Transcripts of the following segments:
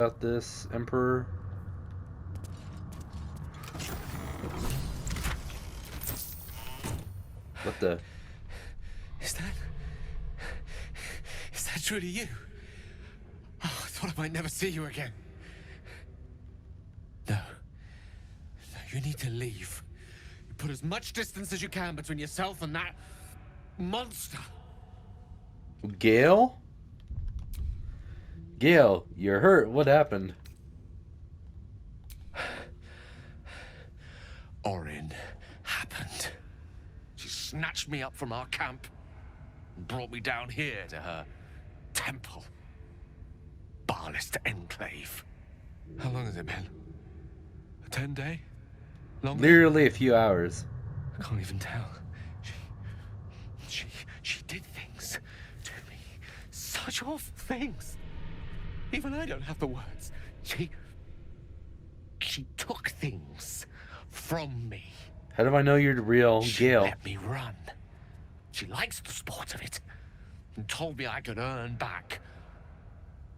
About this Emperor. What the? Is that truly you? Oh, I thought I might never see you again. No. No, you need to leave. You put as much distance as you can between yourself and that monster. Gale? Gale, you're hurt. What happened? Orin happened. She snatched me up from our camp and brought me down here to her temple. Barlist Enclave. How long has it been? A 10-day? Longer? Literally a few hours. I can't even tell. She did things to me. Such awful things. Even I don't have the words. She took things from me. How do I know you're the real She Gale? let me run. She likes the sport of it. And told me I could earn back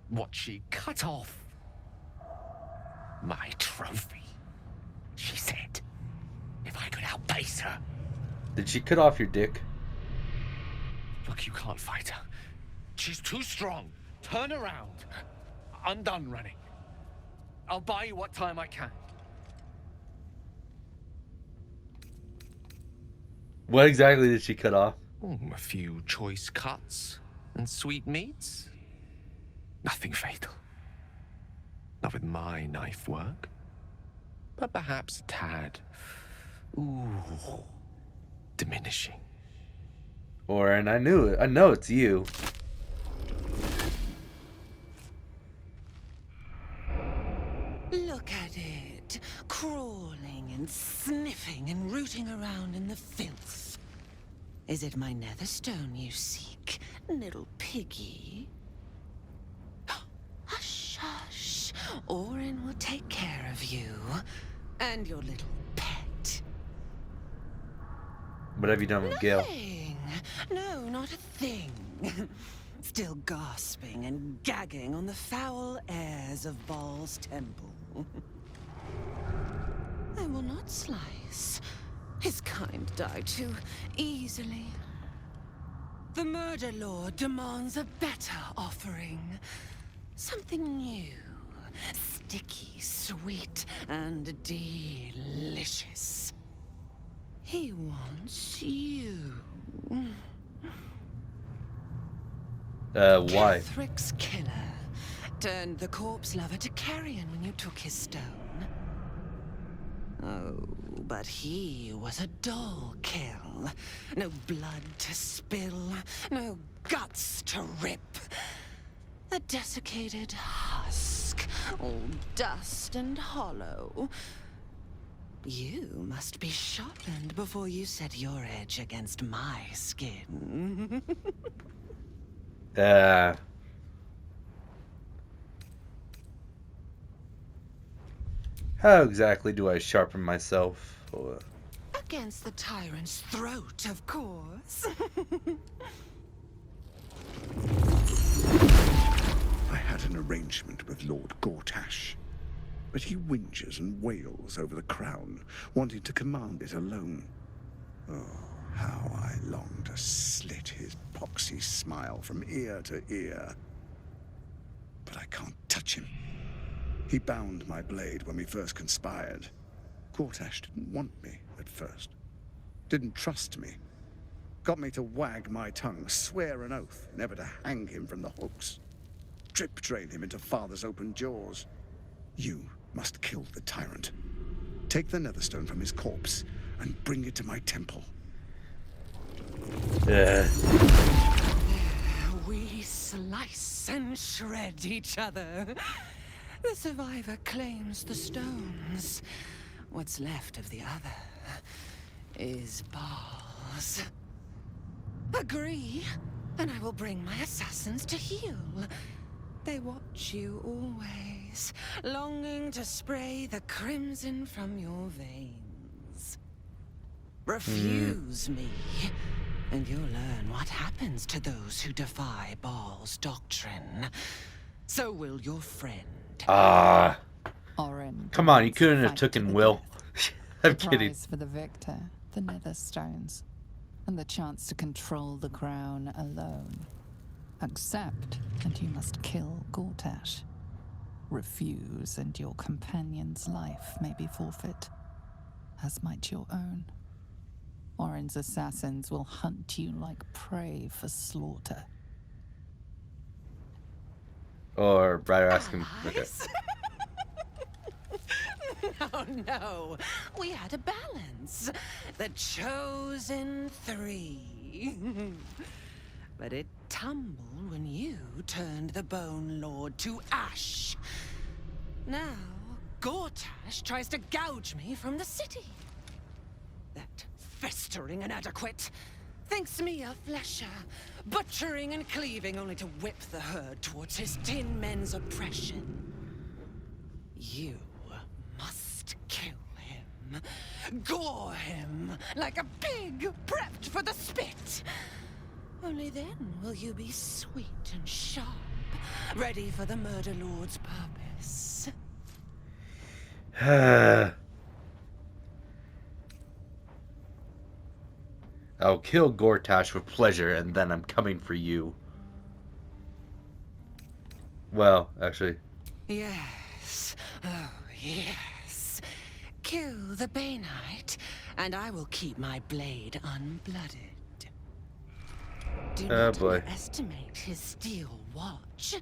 what she cut off. My trophy. She said, if I could outpace her. Did she cut off your dick? Look, you can't fight her. She's too strong. Turn around. I'm done running. I'll buy you what time I can. What exactly did she cut off? A few choice cuts and sweet meats. Nothing fatal. Not with my knife work. But perhaps a tad. Diminishing. And I knew it. I know it's you. Look at it, crawling and sniffing and rooting around in the filth. Is it my netherstone you seek, little piggy? Hush, hush. Orin will take care of you and your little pet. What have you done with Gale? Nothing. No, not a thing. Still gasping and gagging on the foul airs of Baal's temple. I will not slice. His kind die too easily. The Murder Lord demands a better offering. Something new. Sticky, sweet, and delicious. He wants you. Why? Kethrick's killer turned the corpse lover to carrion when you took his stone. Oh, but he was a dull kill. No blood to spill, no guts to rip. A desiccated husk, all dust and hollow. You must be sharpened before you set your edge against my skin. How exactly do I sharpen myself? Against the tyrant's throat, of course. I had an arrangement with Lord Gortash, but he whinges and wails over the crown, wanting to command it alone. Oh, how I long to slit his poxy smile from ear to ear. But I can't touch him. He bound my blade when we first conspired. Gortash didn't want me at first. Didn't trust me. Got me to wag my tongue, swear an oath, never to hang him from the hooks. Drip drain him into father's open jaws. You must kill the tyrant. Take the netherstone from his corpse and bring it to my temple. We slice and shred each other. The survivor claims the stones. What's left of the other is Baal's. Agree, and I will bring my assassins to heal. They watch you always, longing to spray the crimson from your veins. Refuse me, and you'll learn what happens to those who defy Baal's doctrine. So will your friend. Ah, Orin come on, you demands a couldn't have fight to taken the Will. death. I'm The kidding. prize for the victor, the nether stones, and the chance to control the crown alone. Accept, and you must kill Gortash. Refuse, and your companion's life may be forfeit, as might your own. Orin's assassins will hunt you like prey for slaughter. Or rather ask him. Okay. Allies? No, no. We had a balance. The chosen three. But it tumbled when you turned the Bone Lord to ash. Now, Gortash tries to gouge me from the city. That festering inadequate thinks me a flesher, butchering and cleaving only to whip the herd towards his tin men's oppression. You must kill him. Gore him like a pig prepped for the spit. Only then will you be sweet and sharp, ready for the Murder Lord's purpose. I'll kill Gortash with pleasure, and then I'm coming for you. Well, actually. Yes. Oh, yes. Kill the Banite, and I will keep my blade unblooded. Do not boy. underestimate his steel watch.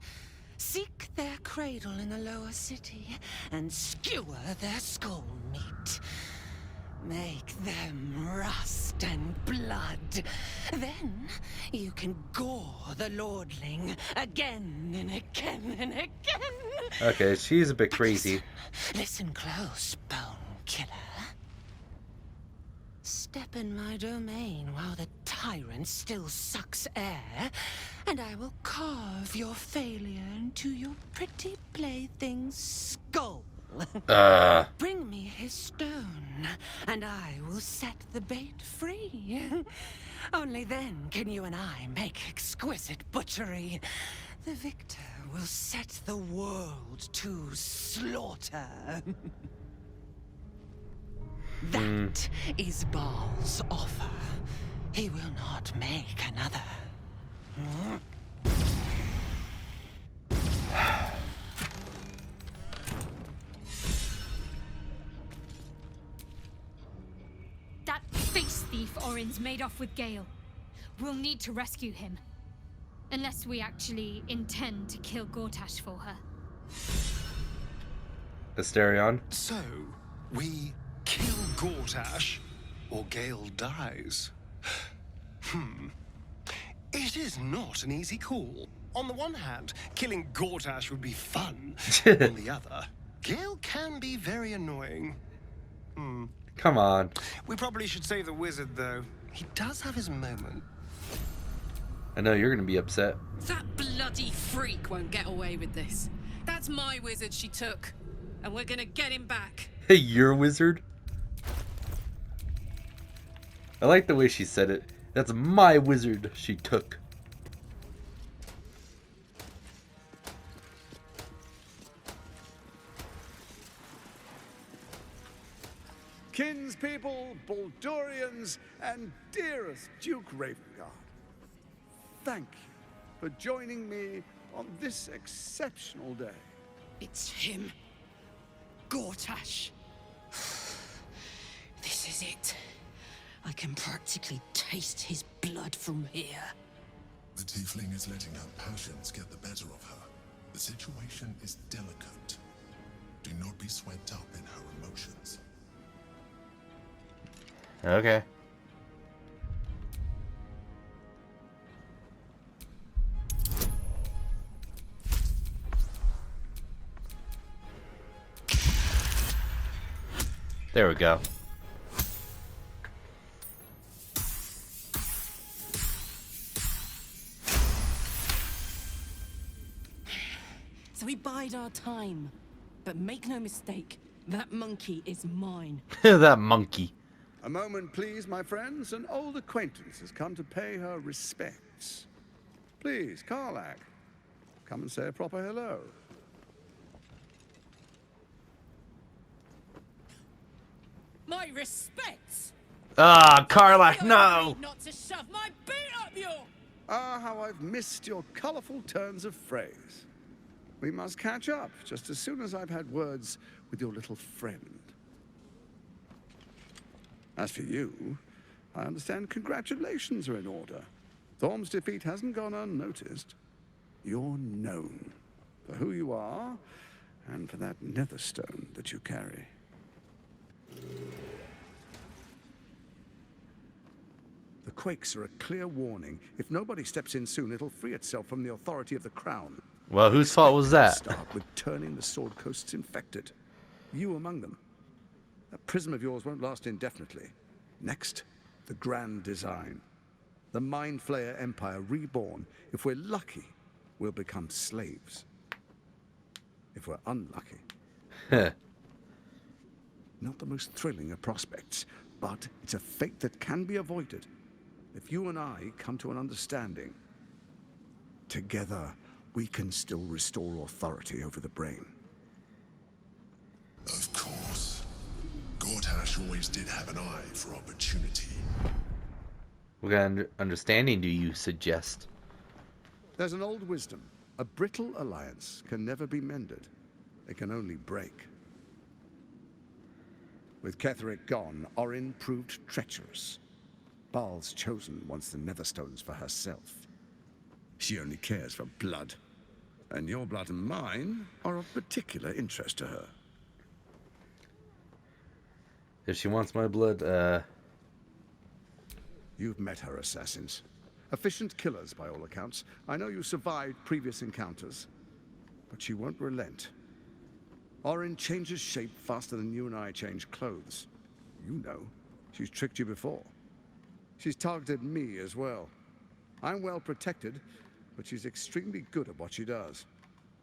Seek their cradle in the lower city and skewer their skull meat. Make them rust and blood. Then you can gore the lordling again and again and again. Okay, she's a bit But crazy. listen close, Bone Killer. Step in my domain while the tyrant still sucks air, and I will carve your failure into your pretty plaything's skull. Bring me his stone, and I will set the bait free. Only then can you and I make exquisite butchery. The victor will set the world to slaughter. That is Baal's offer. He will not make another. That face thief Orin's made off with Gale. We'll need to rescue him. Unless we actually intend to kill Gortash for her. Asterion. So, we kill Gortash, or Gale dies. It is not an easy call. On the one hand, killing Gortash would be fun. On the other, Gale can be very annoying. Come on. We probably should save the wizard, though. He does have his moment. I know you're gonna be upset. That bloody freak won't get away with this. That's my wizard she took, and we're gonna get him back. Hey, you're a wizard? I like the way she said it. That's my wizard she took. Kinspeople, Baldurians, and dearest Duke Ravengard, thank you for joining me on this exceptional day. It's him. Gortash. This is it. I can practically taste his blood from here. The tiefling is letting her passions get the better of her. The situation is delicate. Do not be swept up in her emotions. Okay. There we go. So we bide our time. But make no mistake, that monkey is mine. That monkey. A moment, please, my friends. An old acquaintance has come to pay her respects. Please, Karlach, come and say a proper hello. my respects. Ah, Karlach, You're no! agreed not to shove my boot up your... Ah, how I've missed your colourful turns of phrase. We must catch up just as soon as I've had words with your little friend. As for you, I understand congratulations are in order. Thorm's defeat hasn't gone unnoticed. You're known for who you are and for that netherstone that you carry. The quakes are a clear warning. If nobody steps in soon, it'll free itself from the authority of the crown. Well, whose fault was that? Start with turning the Sword Coasts infected. You among them. That prism of yours won't last indefinitely. Next, the grand design. The Mind Flayer Empire reborn. If we're lucky, we'll become slaves. If we're unlucky. Not the most thrilling of prospects, but it's a fate that can be avoided. If you and I come to an understanding, together we can still restore authority over the brain. Of course. Gortash always did have an eye for opportunity. What kind of understanding do you suggest? There's an old wisdom. A brittle alliance can never be mended. It can only break. With Ketheric gone, Orin proved treacherous. Baal's chosen wants the Netherstones for herself. She only cares for blood. And your blood and mine are of particular interest to her. If she wants my blood, You've met her assassins. Efficient killers, by all accounts. I know you survived previous encounters. But she won't relent. Orin changes shape faster than you and I change clothes. You know. She's tricked you before. She's targeted me as well. I'm well protected, but she's extremely good at what she does.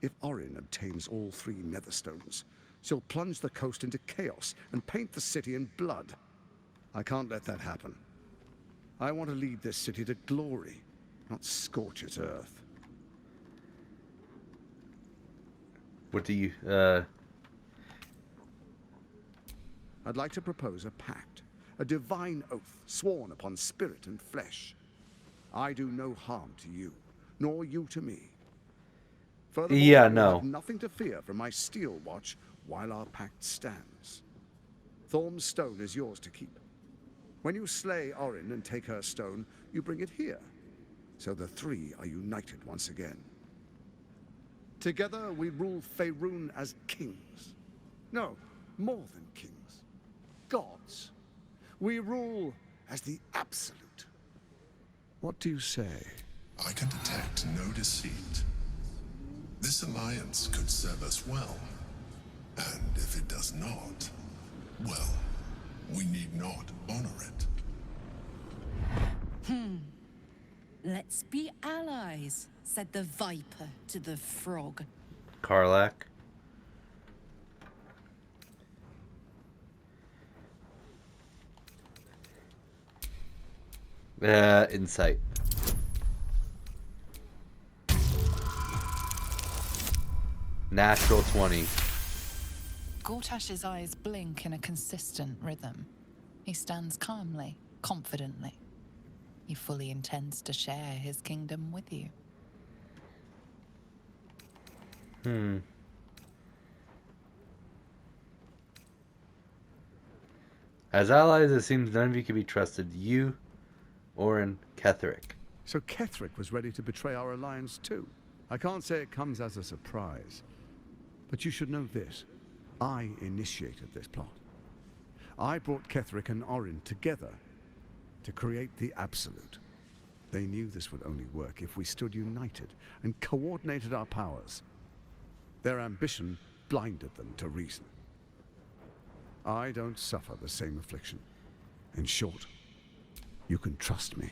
If Orin obtains all 3 Netherstones, she'll plunge the coast into chaos and paint the city in blood. I can't let that happen. I want to lead this city to glory, not scorch its earth. what do you, I'd like to propose a pact, a divine oath sworn upon spirit and flesh. I do no harm to you, nor you to me. Furthermore, Yeah, you'll no. have nothing to fear from my steel watch while our pact stands. Thorm's stone is yours to keep. When you slay Orin and take her stone, you bring it here, so the 3 are united once again. Together we rule Faerun as kings. No, more than kings. Gods. We rule as the Absolute. What do you say? I can detect no deceit. This alliance could serve us well. And if it does not, well, we need not honor it. Let's be allies, said the viper to the frog. Karlach? Insight. Natural 20. Gortash's eyes blink in a consistent rhythm. He stands calmly, confidently. He fully intends to share his kingdom with you. As allies, it seems none of you can be trusted. You, Orin, Ketheric. So Ketheric was ready to betray our alliance too. I can't say it comes as a surprise. But you should know this. I initiated this plot. I brought Ketheric and Orin together to create the Absolute. They knew this would only work if we stood united and coordinated our powers. Their ambition blinded them to reason. I don't suffer the same affliction. In short, you can trust me.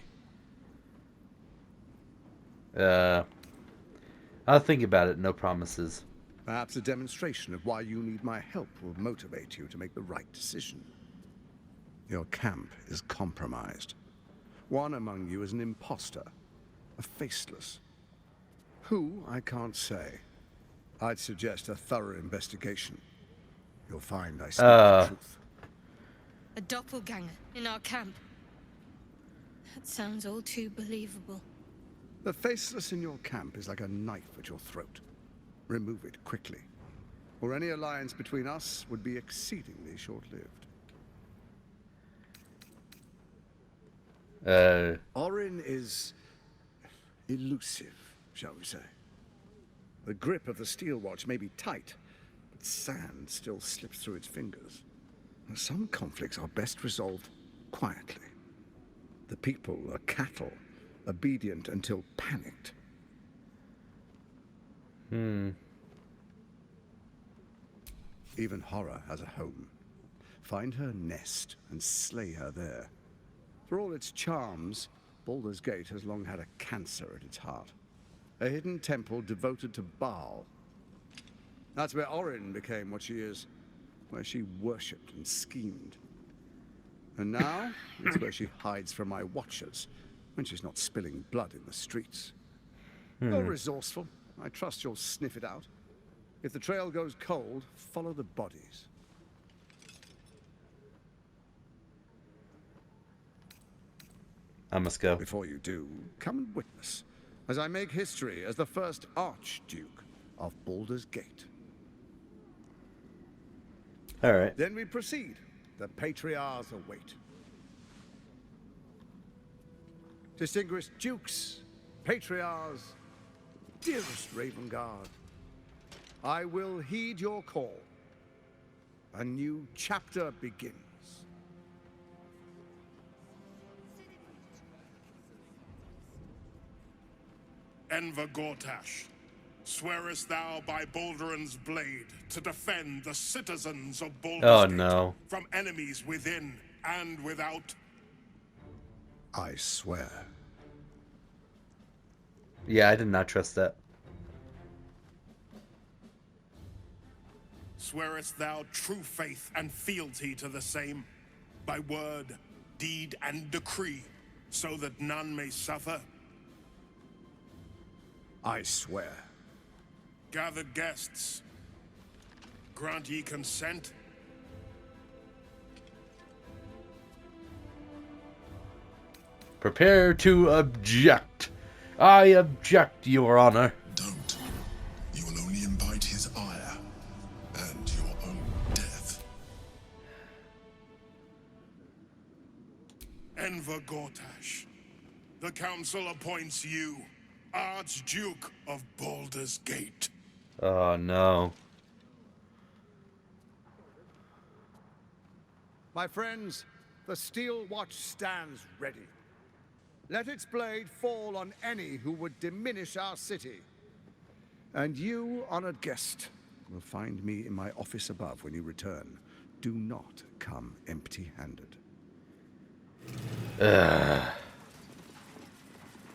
I'll think about it, no promises. Perhaps a demonstration of why you need my help will motivate you to make the right decision. Your camp is compromised. One among you is an imposter, a faceless. Who, I can't say. I'd suggest a thorough investigation. You'll find I speak the truth. A doppelganger in our camp. That sounds all too believable. The faceless in your camp is like a knife at your throat. Remove it quickly, or any alliance between us would be exceedingly short-lived. Orin is elusive, shall we say. The grip of the steel watch may be tight, but sand still slips through its fingers. Some conflicts are best resolved quietly. The people are cattle, obedient until panicked. Even horror has a home. Find her nest and slay her there. For all its charms, Baldur's Gate has long had a cancer at its heart. A hidden temple devoted to Baal. That's where Orin became what she is, where she worshipped and schemed. And now, it's where she hides from my watchers, when she's not spilling blood in the streets. You're resourceful. I trust you'll sniff it out. If the trail goes cold, follow the bodies. I must go. Before you do, come and witness, as I make history as the first Archduke of Baldur's Gate. Alright. Then we proceed. The Patriarchs await. Distinguished Dukes, Patriarchs, dearest Ravengard, I will heed your call. A new chapter begins. Enver Gortash, swearest thou by Balduran's blade to defend the citizens of Baldur's Gate from enemies within and without? I swear. Yeah, I did not trust that. Swearest thou true faith and fealty to the same, by word, deed, and decree, so that none may suffer? I swear. Gathered guests, grant ye consent? Prepare to object. I object, Your Honor. Don't. You will only invite his ire and your own death. Enver Gortash, the council appoints you Archduke of Baldur's Gate. Oh no. My friends, the steel watch stands ready. Let its blade fall on any who would diminish our city. And you, honored guest, will find me in my office above when you return. Do not come empty-handed.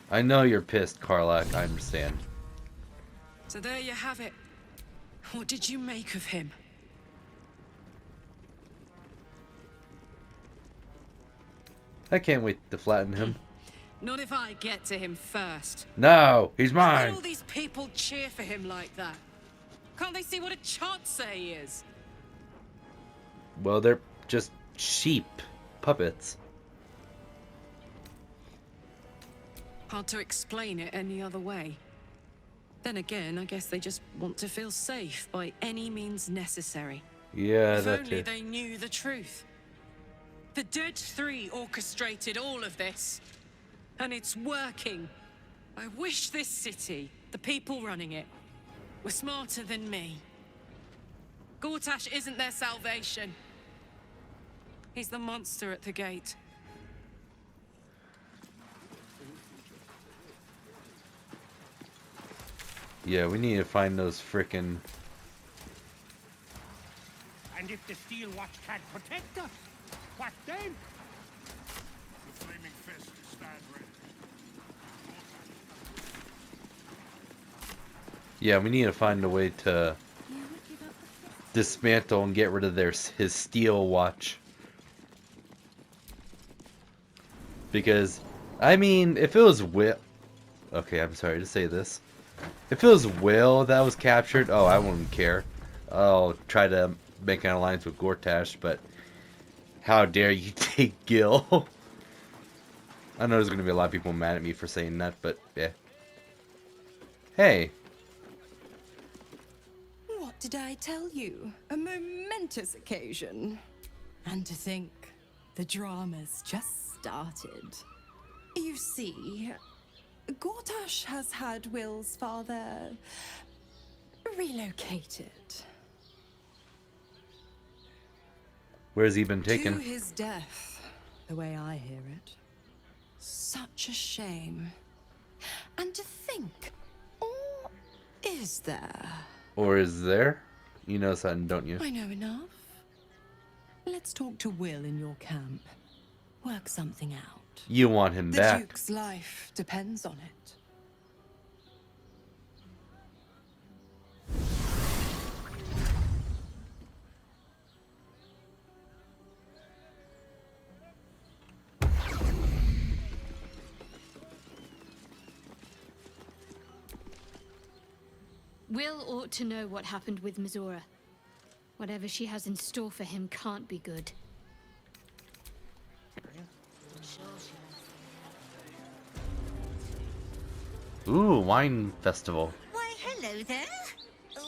I know you're pissed, Karlach. I understand. So there you have it. What did you make of him? I can't wait to flatten him. Not if I get to him first. No, he's Why mine. do all these people cheer for him like that? Can't they see what a chance he is? Well, they're just sheep. Puppets. Hard to explain it any other way. Then again, I guess they just want to feel safe by any means necessary. Yeah, if that only too. they knew the truth. The Dead Three orchestrated all of this. And it's working. I wish this city, the people running it, were smarter than me. Gortash isn't their salvation. He's the monster at the gate. Yeah, we need to find those frickin'... And if the steel watch can't protect us, what then? The flaming fist stand ready. Yeah, we need to find a way to dismantle and get rid of his steel watch. Because, I mean, if it was Will... Okay, I'm sorry to say this. If it was Will that was captured, oh, I wouldn't care. I'll try to make an alliance with Gortash, but How dare you take Gil? I know there's gonna be a lot of people mad at me for saying that, but yeah. Hey. What did I tell you? A momentous occasion. And to think, the drama's just started. You see, Gortash has had Will's father relocated. Where's he been taken? To his death, the way I hear it. Such a shame. And to think, or is there? Or is there? You know something, don't you? I know enough. Let's talk to Will in your camp. Work something out. You want him The back. Duke's life depends on it. Will ought to know what happened with Mizora. Whatever she has in store for him can't be good. Ooh, wine festival. Why, hello there.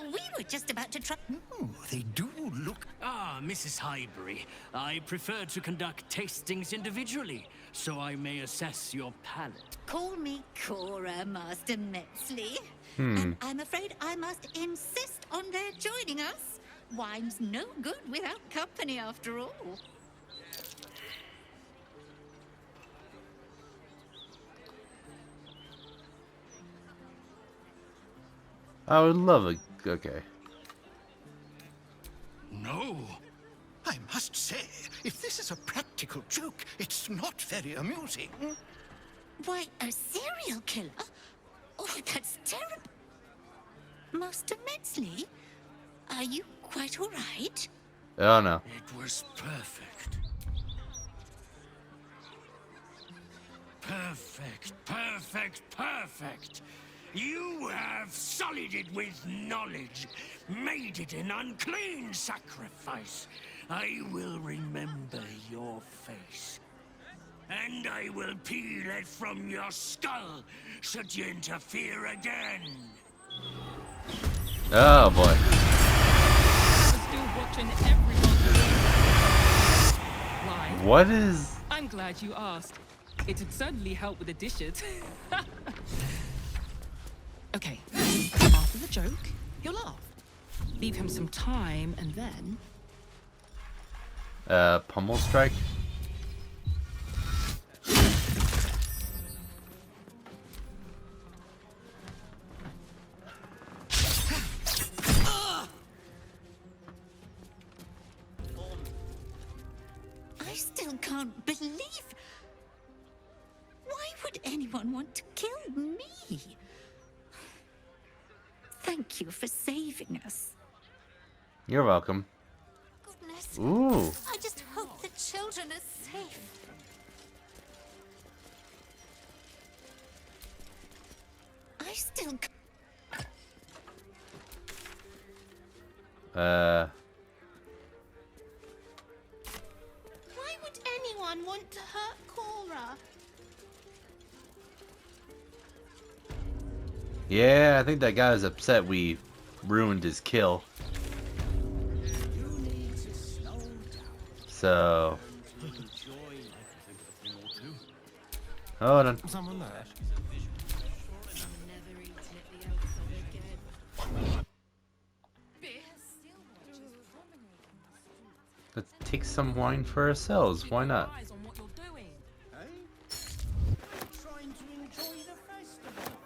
We were just about to try. Oh, they do look. Ah, Mrs. Highbury. I prefer to conduct tastings individually, so I may assess your palate. Call me Cora, Master Metzley. And I'm afraid I must insist on their joining us. Wine's no good without company, after all. I would love a... Okay. No. I must say, if this is a practical joke, it's not very amusing. Why, a serial killer? Oh, that's terrible. Master Metzley, are you quite all right? Oh no. It was perfect. Perfect, perfect, perfect. You have sullied it with knowledge, made it an unclean sacrifice. I will remember your face. And I will peel it from your skull, should you interfere again. Oh boy. Still watching everyone. Why? What is... I'm glad you asked. It'd certainly help with the dishes. Okay, after the joke, you'll laugh. Leave him some time, and then... Pummel strike? I still can't believe... Why would anyone want to kill me? Thank you for saving us. You're welcome. Goodness. Ooh. I just hope the children are safe. I still... Why would anyone want to hurt Cora? Yeah, I think that guy is upset we ruined his kill. So... Hold on. Someone there. Let's take some wine for ourselves. Why not? Trying to enjoy the festival.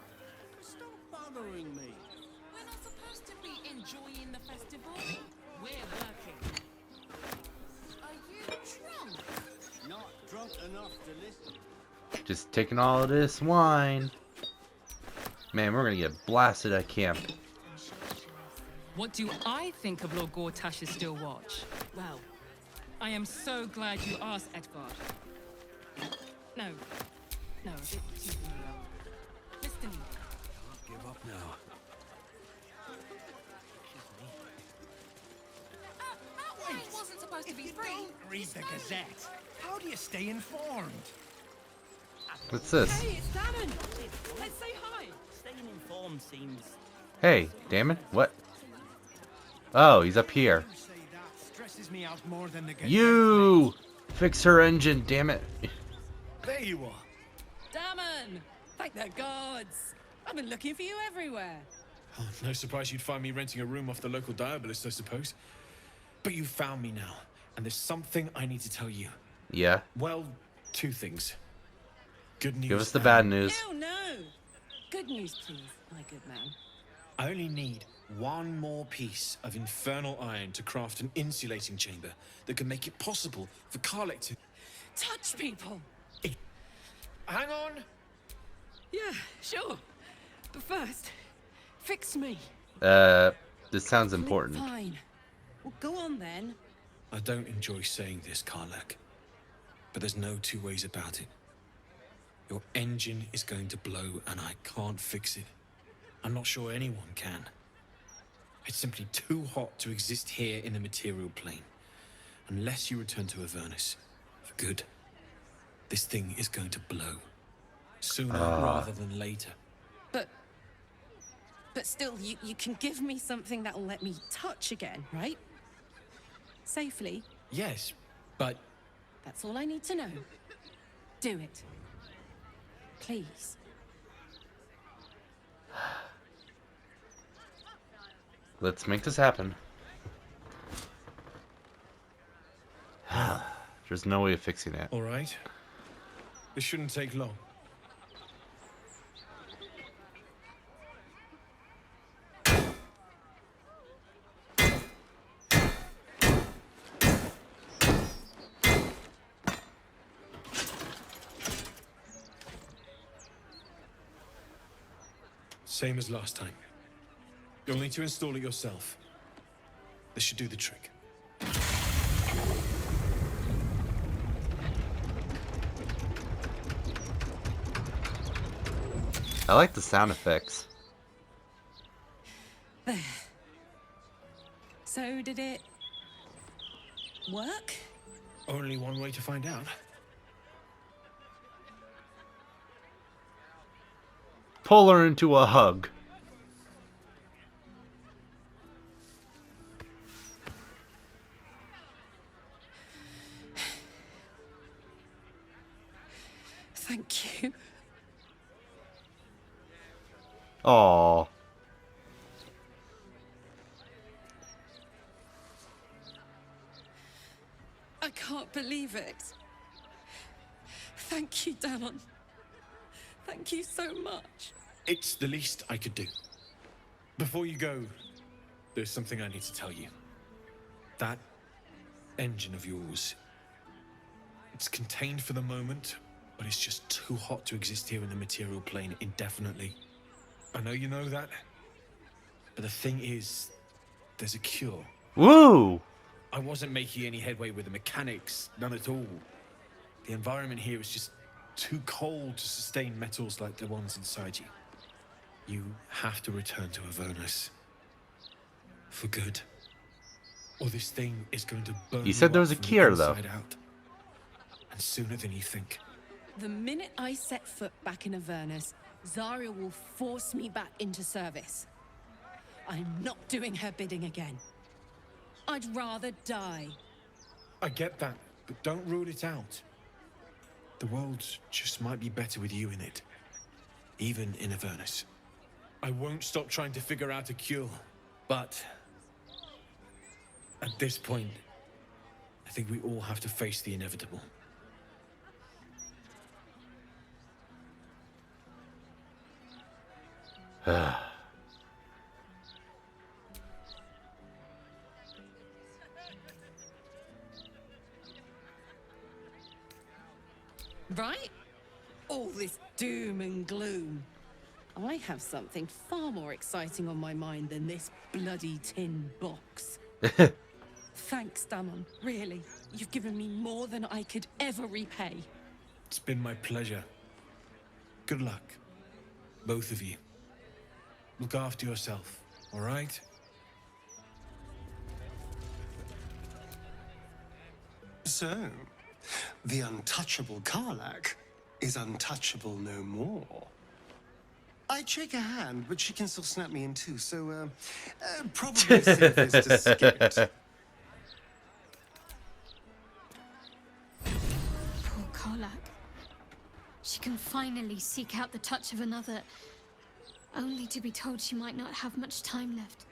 Stop bothering me. We're not supposed to be enjoying the festival. We're working. Are you drunk? Not drunk enough to listen. Just taking all of this wine. Man, we're gonna get blasted at camp. What do I think of Lord Gortash's still watch? Well, I am so glad you asked, Edvard. No, a bit too Listen. Give up now. That way wasn't supposed supposed to be free. Read the Gazette. How do you stay informed? What's this? Hey, it's Damon. Let's say hi. Staying informed seems... Hey, Damon, what? Oh, he's up here. You say that stresses me out more than the Gazette. You fix her engine, damn it. There you are. Damon! Thank the gods. I've been looking for you everywhere. Oh, no surprise you'd find me renting a room off the local diabolist, I suppose. But you found me now, and there's something I need to tell you. Yeah. Well, two things. Good news. Give us the bad news. No. Good news, please, my good man. I only need one more piece of infernal iron to craft an insulating chamber that can make it possible for Karlek to... Touch people. Hang on! Yeah, sure. But first, fix me. This sounds important. Fine. Well, go on then. I don't enjoy saying this, Karlek, but there's no two ways about it. Your engine is going to blow, and I can't fix it. I'm not sure anyone can. It's simply too hot to exist here in the material plane. Unless you return to Avernus for good, this thing is going to blow. Sooner rather than later. But still, you can give me something that'll let me touch again, right? Safely. Yes, but... That's all I need to know. Do it. Please. Let's make this happen. There's no way of fixing it. All right. This shouldn't take long. Same as last time. You'll need to install it yourself. This should do the trick. I like the sound effects. There. So did it work? Only one way to find out. Pull her into a hug. Thank you. Aww. I can't believe it. Thank you, Damon. Thank you so much. It's the least I could do. Before you go, there's something I need to tell you. That engine of yours, it's contained for the moment, but it's just too hot to exist here in the material plane indefinitely. I know you know that, but the thing is, there's a cure. Woo! I wasn't making any headway with the mechanics, none at all. The environment here is just too cold to sustain metals like the ones inside you. You have to return to Avernus. For good. Or this thing is going to burn You said there was a up from the cure, though. inside out. And sooner than you think. The minute I set foot back in Avernus, Zarya will force me back into service. I'm not doing her bidding again. I'd rather die. I get that, but don't rule it out. The world just might be better with you in it. Even in Avernus. I won't stop trying to figure out a cure, but... at this point, I think we all have to face the inevitable. Right? All this doom and gloom. I have something far more exciting on my mind than this bloody tin box. Thanks, Damon. Really. You've given me more than I could ever repay. It's been my pleasure. Good luck. Both of you. Look after yourself, all right? So, the untouchable Karlak is untouchable no more. I'd shake her hand, but she can still snap me in two, so, probably safest to skip it. Poor Karlak. She can finally seek out the touch of another, only to be told she might not have much time left.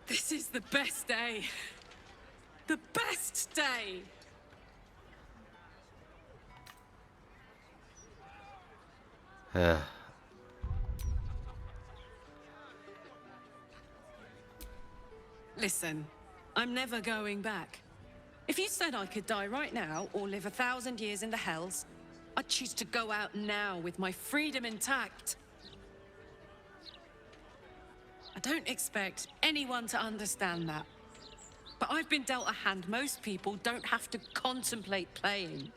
This is the best day. The best day! Listen, I'm never going back. If you said I could die right now or live 1,000 years in the Hells, I'd choose to go out now with my freedom intact. I don't expect anyone to understand that. But I've been dealt a hand most people don't have to contemplate playing.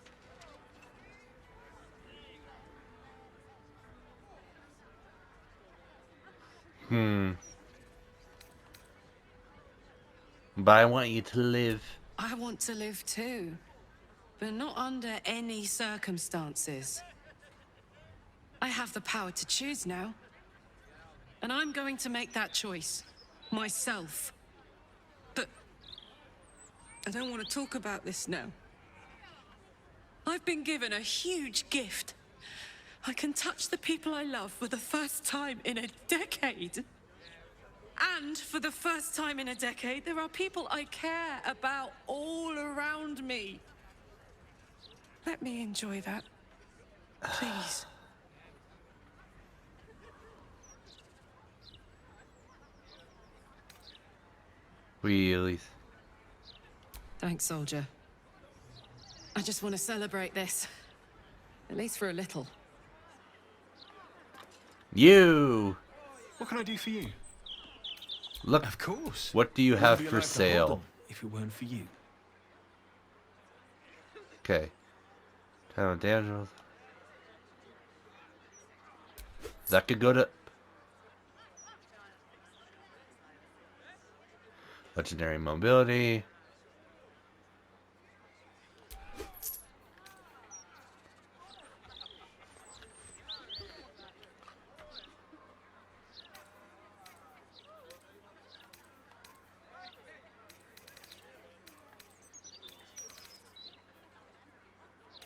But I want you to live. I want to live too, but not under any circumstances. I have the power to choose now. And I'm going to make that choice. Myself. But I don't want to talk about this now. I've been given a huge gift. I can touch the people I love for the first time in a decade. And for the first time in a decade, there are people I care about all around me. Let me enjoy that. Please. Really? Thanks, soldier. I just want to celebrate this. At least for a little. You! What can I do for you? Look, of course. What do you I have wouldn't be for allowed to hold sale? them if it weren't for you. Okay. Town of Daniels. That could go to legendary mobility.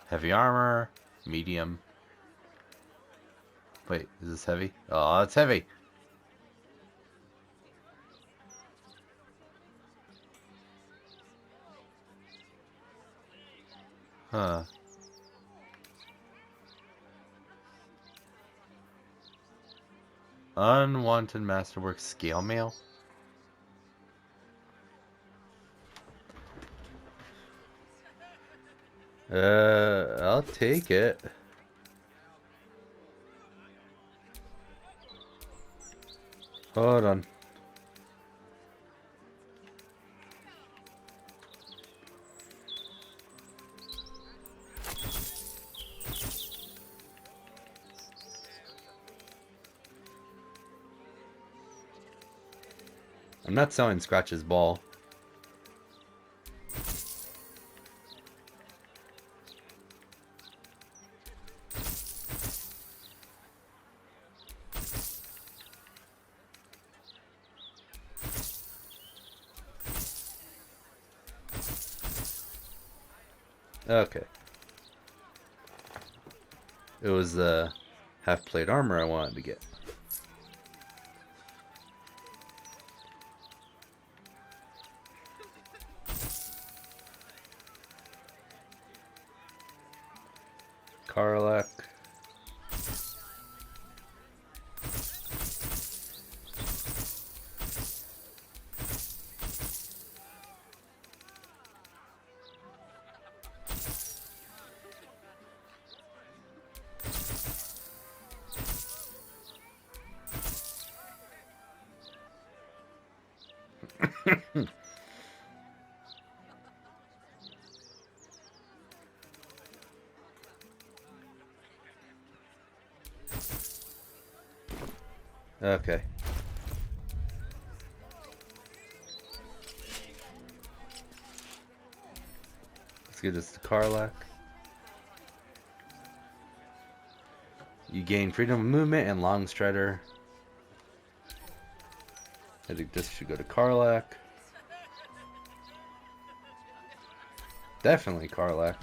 Heavy armor, medium. Wait, is this heavy? Oh, it's heavy. Huh. Unwanted masterwork scale mail. I'll take it. Hold on. I'm not selling Scratch's ball. Okay. It was the half-plate armor I wanted to get. Karlak. Okay. get us to Karlak. You gain freedom of movement and long strider. I think this should go to Karlak. Definitely Karlak.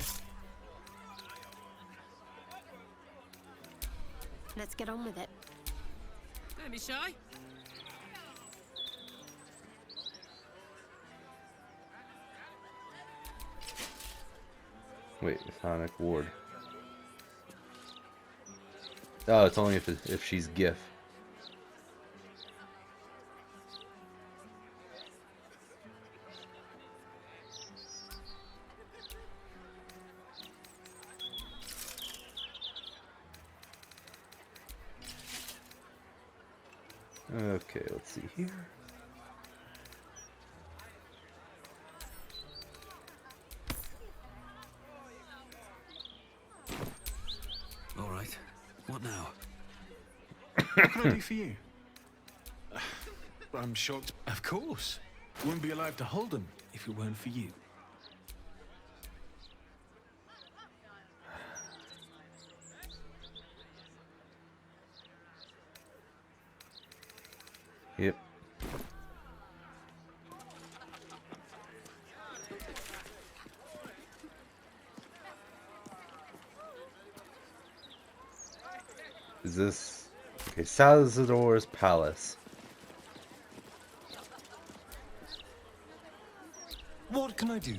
Let's get on with it. Don't be shy. Wait, Sonic Ward. Oh, it's only if she's GIF. Okay, let's see here. All right. What now? What can I do for you? I'm shocked. Of course. Wouldn't be alive to hold them if it weren't for you. Yep. Is this... Okay, Salvador's Palace. What can I do?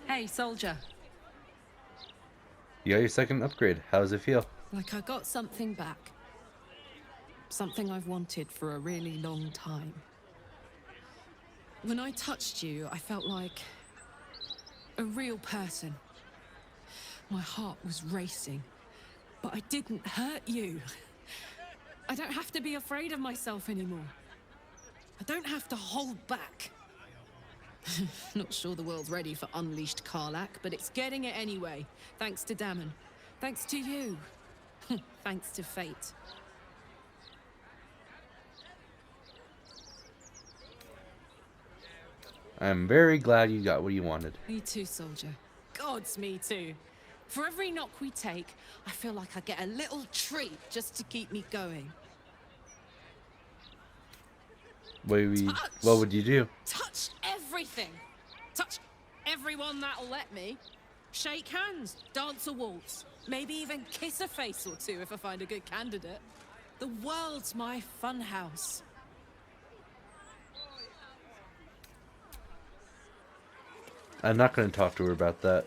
Hey, soldier. You got your second upgrade. How does it feel? Like I got something back. Something I've wanted for a really long time. When I touched you, I felt like a real person. My heart was racing, but I didn't hurt you. I don't have to be afraid of myself anymore. I don't have to hold back. Not sure the world's ready for unleashed Karlak, but it's getting it anyway. Thanks to Dammon. Thanks to you. Thanks to fate. I'm very glad you got what you wanted. Me too, soldier. Gods, me too. For every knock we take, I feel like I get a little treat just to keep me going. What would you do? Touch everything. Touch everyone that'll let me. Shake hands, dance a waltz, maybe even kiss a face or two if I find a good candidate. The world's my funhouse. I'm not going to talk to her about that.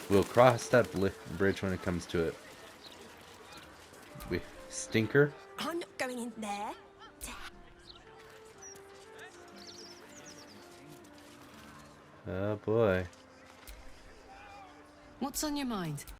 We'll cross that bridge when it comes to it. Stinker? I'm not going in there. Oh boy. What's on your mind?